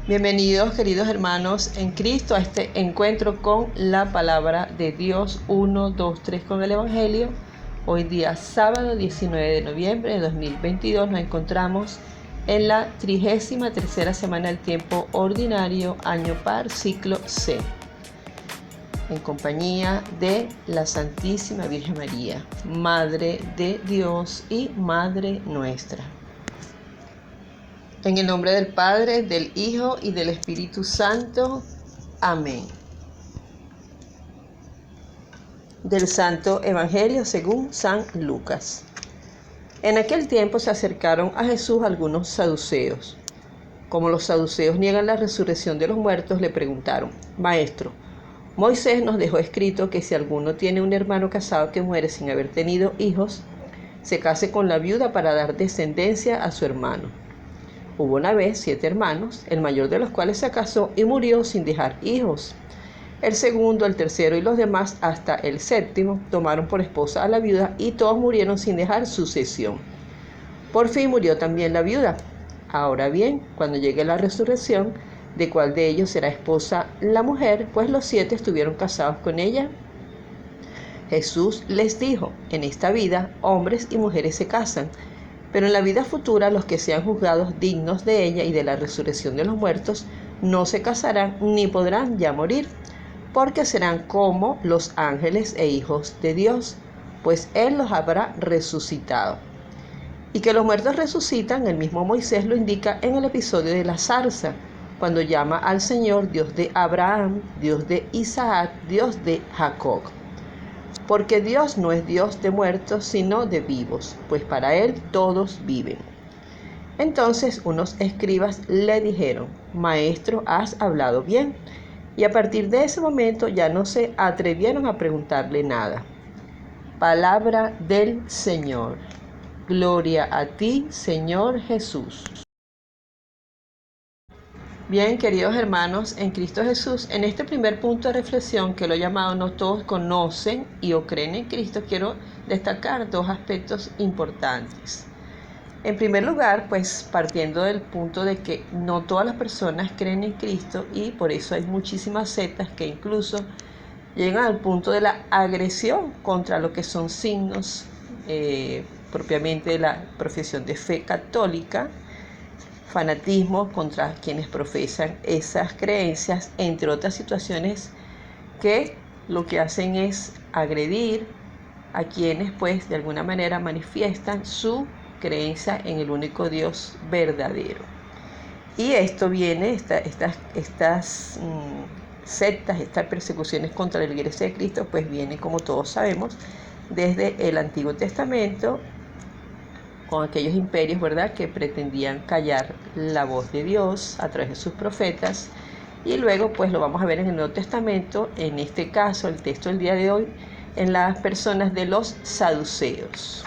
Bienvenidos, queridos hermanos en Cristo, a este encuentro con la palabra de Dios. 1, 2, 3 con el Evangelio. Hoy día sábado 19 de noviembre de 2022 nos encontramos en la 33ª semana del tiempo ordinario, año par, ciclo C, en compañía de la Santísima Virgen María, Madre de Dios y Madre nuestra. En el nombre del Padre, del Hijo y del Espíritu Santo. Amén. Del Santo Evangelio según San Lucas. En aquel tiempo se acercaron a Jesús algunos saduceos. Como los saduceos niegan la resurrección de los muertos, le preguntaron: Maestro, Moisés nos dejó escrito que si alguno tiene un hermano casado que muere sin haber tenido hijos, se case con la viuda para dar descendencia a su hermano. Hubo una vez 7 hermanos, el mayor de los cuales se casó y murió sin dejar hijos. El segundo, el tercero y los demás, hasta el séptimo, tomaron por esposa a la viuda y todos murieron sin dejar sucesión. Por fin murió también la viuda. Ahora bien, cuando llegue la resurrección, ¿de cuál de ellos será esposa la mujer? Pues los 7 estuvieron casados con ella. Jesús les dijo: en esta vida, hombres y mujeres se casan, pero en la vida futura los que sean juzgados dignos de ella y de la resurrección de los muertos no se casarán ni podrán ya morir, porque serán como los ángeles e hijos de Dios, pues Él los habrá resucitado. Y que los muertos resucitan, el mismo Moisés lo indica en el episodio de la zarza, cuando llama al Señor Dios de Abraham, Dios de Isaac, Dios de Jacob. Porque Dios no es Dios de muertos, sino de vivos, pues para Él todos viven. Entonces unos escribas le dijeron: Maestro, has hablado bien. Y a partir de ese momento ya no se atrevieron a preguntarle nada. Palabra del Señor. Gloria a ti, Señor Jesús. Bien, queridos hermanos en Cristo Jesús, en este primer punto de reflexión que lo he llamado No todos conocen y o creen en Cristo, quiero destacar 2 aspectos importantes. En primer lugar, pues partiendo del punto de que no todas las personas creen en Cristo y por eso hay muchísimas sectas que incluso llegan al punto de la agresión contra lo que son signos propiamente de la profesión de fe católica, fanatismo contra quienes profesan esas creencias, entre otras situaciones que lo que hacen es agredir a quienes pues de alguna manera manifiestan su creencia en el único Dios verdadero. Y esto viene, estas sectas, estas persecuciones contra la Iglesia de Cristo, pues vienen, como todos sabemos, desde el Antiguo Testamento, con aquellos imperios, ¿verdad?, que pretendían callar la voz de Dios a través de sus profetas. Y luego, pues lo vamos a ver en el Nuevo Testamento, en este caso, el texto del día de hoy, en las personas de los saduceos.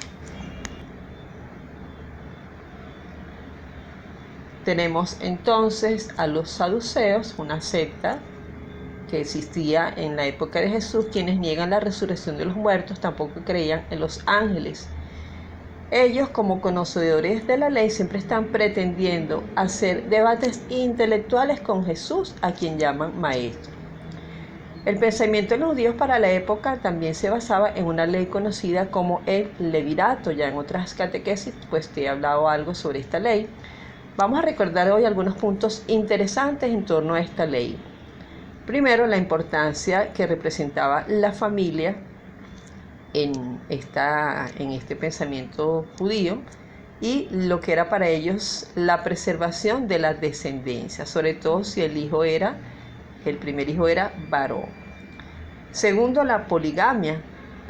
Tenemos entonces a los saduceos, una secta que existía en la época de Jesús, quienes niegan la resurrección de los muertos, tampoco creían en los ángeles. Ellos, como conocedores de la ley, siempre están pretendiendo hacer debates intelectuales con Jesús, a quien llaman maestro. El pensamiento de los judíos para la época también se basaba en una ley conocida como el levirato. Ya en otras catequesis pues te he hablado algo sobre esta ley. Vamos a recordar hoy algunos puntos interesantes en torno a esta ley. Primero, la importancia que representaba la familia en este pensamiento judío y lo que era para ellos la preservación de la descendencia, sobre todo si el primer hijo era varón. Segundo, la poligamia,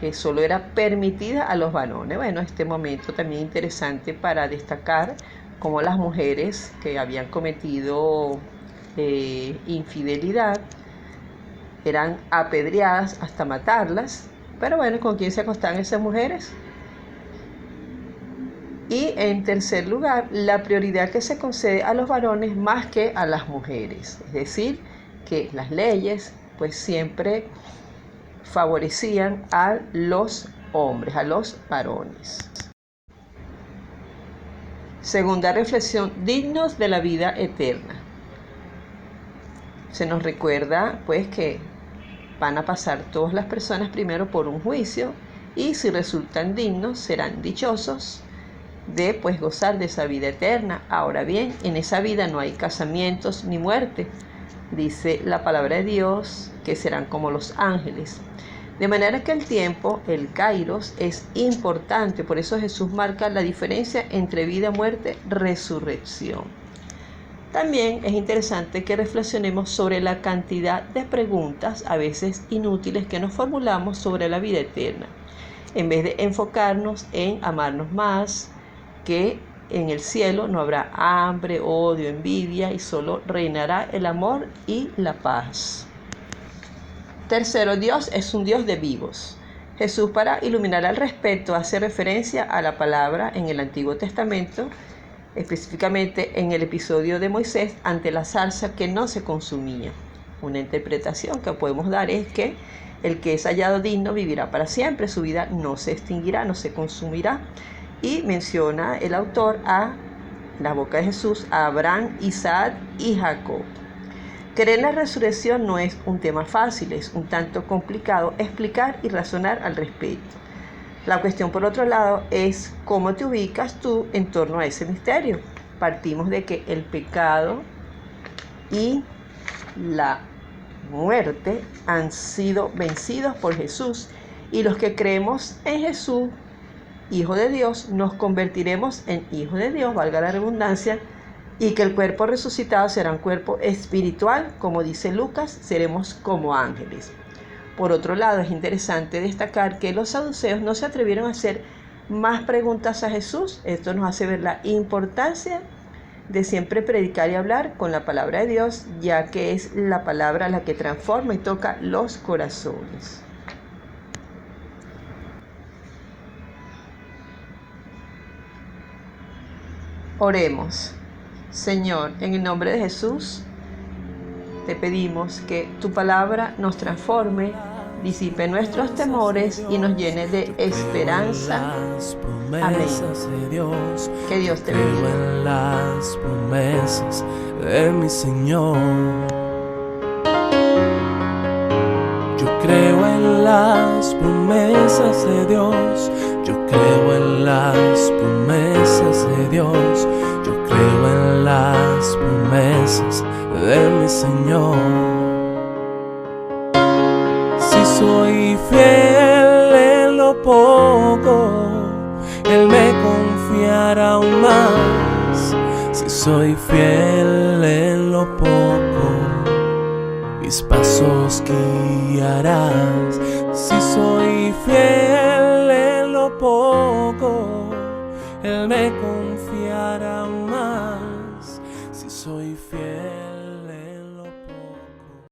que solo era permitida a los varones. Bueno, este momento también interesante para destacar cómo las mujeres que habían cometido infidelidad eran apedreadas hasta matarlas. Pero bueno, ¿con quién se acostaban esas mujeres? Y en tercer lugar, la prioridad que se concede a los varones más que a las mujeres. Es decir, que las leyes pues siempre favorecían a los hombres, a los varones. Segunda reflexión, dignos de la vida eterna. Se nos recuerda pues que van a pasar todas las personas primero por un juicio y si resultan dignos serán dichosos de pues gozar de esa vida eterna. Ahora bien, en esa vida no hay casamientos ni muerte. Dice la palabra de Dios que serán como los ángeles. De manera que el tiempo, el kairos, es importante. Por eso Jesús marca la diferencia entre vida, muerte, resurrección. También es interesante que reflexionemos sobre la cantidad de preguntas, a veces inútiles, que nos formulamos sobre la vida eterna, en vez de enfocarnos en amarnos más, que en el cielo no habrá hambre, odio, envidia y solo reinará el amor y la paz. Tercero, Dios es un Dios de vivos. Jesús, para iluminar al respecto, hace referencia a la palabra en el Antiguo Testamento, específicamente en el episodio de Moisés ante la zarza que no se consumía. Una interpretación que podemos dar es que el que es hallado digno vivirá para siempre, su vida no se extinguirá, no se consumirá. Y menciona el autor a la boca de Jesús a Abraham, Isaac y Jacob. Creer en la resurrección no es un tema fácil, es un tanto complicado explicar y razonar al respecto. La cuestión, por otro lado, es cómo te ubicas tú en torno a ese misterio. Partimos de que el pecado y la muerte han sido vencidos por Jesús, y los que creemos en Jesús, Hijo de Dios, nos convertiremos en hijos de Dios, valga la redundancia, y que el cuerpo resucitado será un cuerpo espiritual, como dice Lucas, seremos como ángeles. Por otro lado, es interesante destacar que los saduceos no se atrevieron a hacer más preguntas a Jesús. Esto nos hace ver la importancia de siempre predicar y hablar con la palabra de Dios, ya que es la palabra la que transforma y toca los corazones. Oremos. Señor, en el nombre de Jesús, te pedimos que tu palabra nos transforme, disipe nuestros temores y nos llene de esperanza. Amén. Que Dios te bendiga. Creo en las promesas de mi Señor. Yo creo en las promesas de Dios. Yo creo en las promesas de Dios. Yo creo en las promesas de mi Señor. Si soy fiel en lo poco, Él me confiará aún más. Si soy fiel en lo poco, mis pasos guiarás. Si soy fiel en lo poco, Él me confiará aún más. Si soy fiel